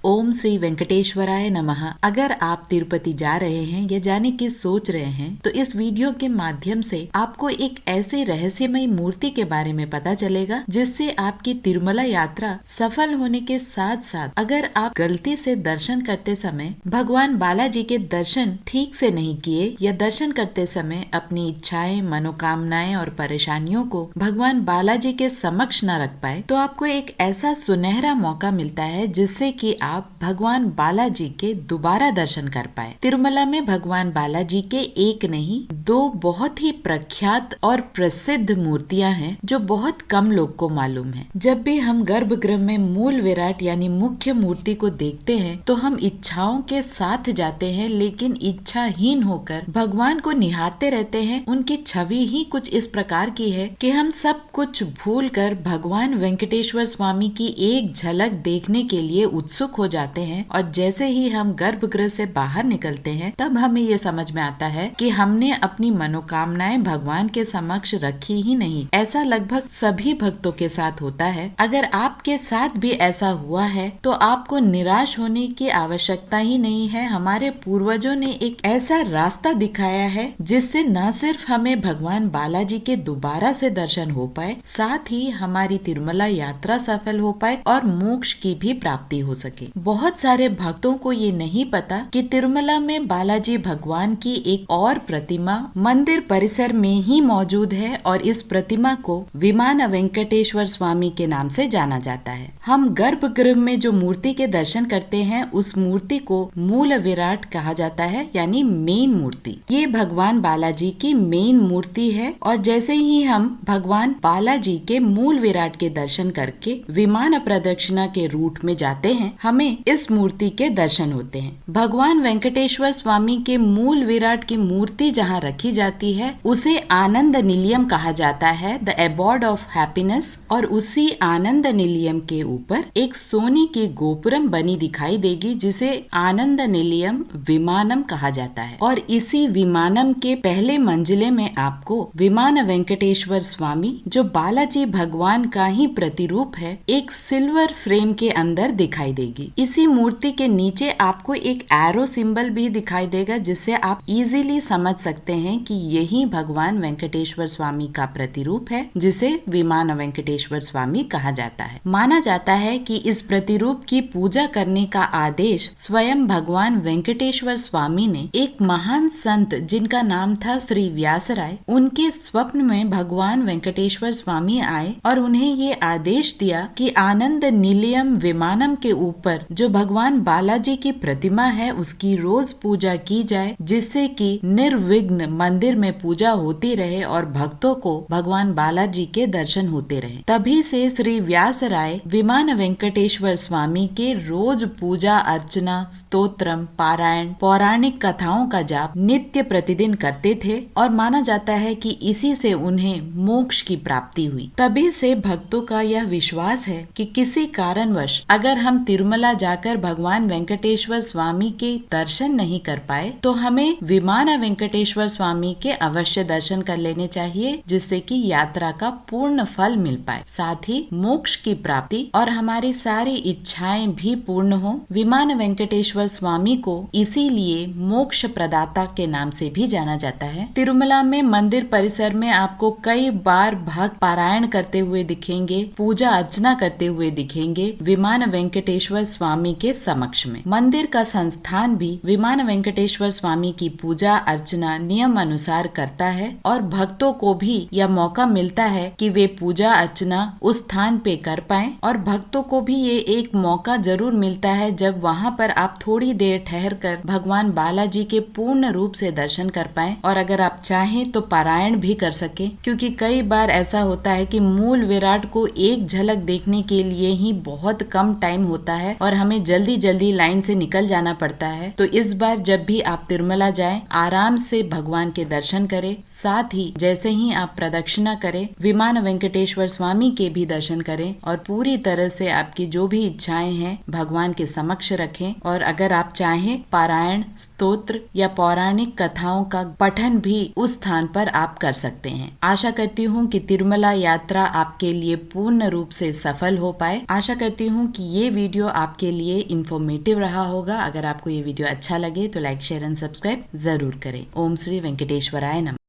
ओम श्री वेंकटेश्वराय नमः। अगर आप तिरुपति जा रहे हैं या जाने की सोच रहे हैं तो इस वीडियो के माध्यम से आपको एक ऐसी रहस्यमय मूर्ति के बारे में पता चलेगा जिससे आपकी तिरुमला यात्रा सफल होने के साथ साथ अगर आप गलती से दर्शन करते समय भगवान बालाजी के दर्शन ठीक से नहीं किए या दर्शन करते समय अपनी इच्छाएं, मनोकामनाएं और परेशानियों को भगवान बालाजी के समक्ष न रख पाए तो आपको एक ऐसा सुनहरा मौका मिलता है जिससे कि आप भगवान बालाजी के दोबारा दर्शन कर पाए। तिरुमला में भगवान बालाजी के एक नहीं दो बहुत ही प्रख्यात और प्रसिद्ध मूर्तियां हैं जो बहुत कम लोग को मालूम है। जब भी हम गर्भगृह में मूल विराट यानी मुख्य मूर्ति को देखते हैं तो हम इच्छाओं के साथ जाते हैं, लेकिन इच्छाहीन होकर भगवान को निहारते रहते हैं। उनकी छवि ही कुछ इस प्रकार की है कि हम सब कुछ भूलकर भगवान वेंकटेश्वर स्वामी की एक झलक देखने के लिए उत्सुक हो जाते हैं और जैसे ही हम गर्भगृह से बाहर निकलते हैं तब हमें ये समझ में आता है कि हमने अपनी मनोकामनाएं भगवान के समक्ष रखी ही नहीं। ऐसा लगभग सभी भक्तों के साथ होता है। अगर आपके साथ भी ऐसा हुआ है तो आपको निराश होने की आवश्यकता ही नहीं है। हमारे पूर्वजों ने एक ऐसा रास्ता दिखाया है जिससे न सिर्फ हमें भगवान बालाजी के दोबारा से दर्शन हो पाए, साथ ही हमारी तिरुमला यात्रा सफल हो पाए और मोक्ष की भी प्राप्ति हो सके। बहुत सारे भक्तों को ये नहीं पता कि तिरुमला में बालाजी भगवान की एक और प्रतिमा मंदिर परिसर में ही मौजूद है और इस प्रतिमा को विमान वेंकटेश्वर स्वामी के नाम से जाना जाता है। हम गर्भगृह में जो मूर्ति के दर्शन करते हैं उस मूर्ति को मूल विराट कहा जाता है, यानी मेन मूर्ति। ये भगवान बालाजी की मेन मूर्ति है और जैसे ही हम भगवान बालाजी के मूल विराट के दर्शन करके विमान प्रदक्षिणा के रूट में जाते हैं, हमें इस मूर्ति के दर्शन होते हैं। भगवान वेंकटेश्वर स्वामी के मूल विराट की मूर्ति जहाँ रखी जाती है उसे आनंद निलयम कहा जाता है, द एबॉर्ड ऑफ हैप्पीनेस। और उसी आनंद निलयम के ऊपर एक सोने की गोपुरम बनी दिखाई देगी जिसे आनंद निलयम विमानम कहा जाता है। और इसी विमानम के पहले मंजिले में आपको विमान वेंकटेश्वर स्वामी, जो बालाजी भगवान का ही प्रतिरूप है, एक सिल्वर फ्रेम के अंदर दिखाई देगी। इसी मूर्ति के नीचे आपको एक एरो सिंबल भी दिखाई देगा जिससे आप इजीली समझ सकते हैं कि यही भगवान वेंकटेश्वर स्वामी का प्रतिरूप है जिसे विमान वेंकटेश्वर स्वामी कहा जाता है। माना जाता है कि इस प्रतिरूप की पूजा करने का आदेश स्वयं भगवान वेंकटेश्वर स्वामी ने एक महान संत जिनका नाम था श्री व्यासराय, उनके स्वप्न में भगवान वेंकटेश्वर स्वामी आए और उन्हें ये आदेश दिया कि आनंद निलयम विमानम के ऊपर जो भगवान बालाजी की प्रतिमा है उसकी रोज पूजा की जाए, जिससे कि निर्विघ्न मंदिर में पूजा होती रहे और भक्तों को भगवान बालाजी के दर्शन होते रहे। तभी से श्री व्यास राय विमान वेंकटेश्वर स्वामी के रोज पूजा अर्चना, स्तोत्रम, पारायण, पौराणिक कथाओं का जाप नित्य प्रतिदिन करते थे और माना जाता है कि इसी से उन्हें मोक्ष की प्राप्ति हुई। तभी से भक्तों का यह विश्वास है कि किसी कारणवश अगर हम तिरुमला जाकर भगवान वेंकटेश्वर स्वामी के दर्शन नहीं कर पाए तो हमें विमान वेंकटेश्वर स्वामी के अवश्य दर्शन कर लेने चाहिए, जिससे कि यात्रा का पूर्ण फल मिल पाए, साथ ही मोक्ष की प्राप्ति और हमारी सारी इच्छाएं भी पूर्ण हो। विमान वेंकटेश्वर स्वामी को इसीलिए मोक्ष प्रदाता के नाम से भी जाना जाता है। तिरुमला में मंदिर परिसर में आपको कई बार भक्त पारायण करते हुए दिखेंगे, पूजा अर्चना करते हुए दिखेंगे विमान वेंकटेश्वर स्वामी के समक्ष में। मंदिर का संस्थान भी विमान वेंकटेश्वर स्वामी की पूजा अर्चना नियम अनुसार करता है और भक्तों को भी यह मौका मिलता है कि वे पूजा अर्चना उस स्थान पे कर पाएं और भक्तों को भी ये एक मौका जरूर मिलता है जब वहाँ पर आप थोड़ी देर ठहर कर भगवान बालाजी के पूर्ण रूप से दर्शन कर पाएं और अगर आप चाहें तो पारायण भी कर सके, क्योंकि कई बार ऐसा होता है कि मूल विराट को एक झलक देखने के लिए ही बहुत कम टाइम होता है और हमें जल्दी जल्दी लाइन से निकल जाना पड़ता है। तो इस बार जब भी आप तिरुमला जाएं, आराम से भगवान के दर्शन करें, साथ ही जैसे ही आप प्रदक्षिणा करें विमान वेंकटेश्वर स्वामी के भी दर्शन करें और पूरी तरह से आपकी जो भी इच्छाएं हैं भगवान के समक्ष रखें। और अगर आप चाहें पारायण, स्तोत्र या पौराणिक कथाओं का पठन भी उस स्थान पर आप कर सकते हैं। आशा करती हूँ कि तिरुमला यात्रा आपके लिए पूर्ण रूप से सफल हो पाए। आशा करती हूँ कि ये वीडियो आप आपके लिए इंफॉर्मेटिव रहा होगा। अगर आपको ये वीडियो अच्छा लगे तो लाइक शेयर एंड सब्सक्राइब जरूर करें। ओम श्री वेंकटेश्वराय नमः।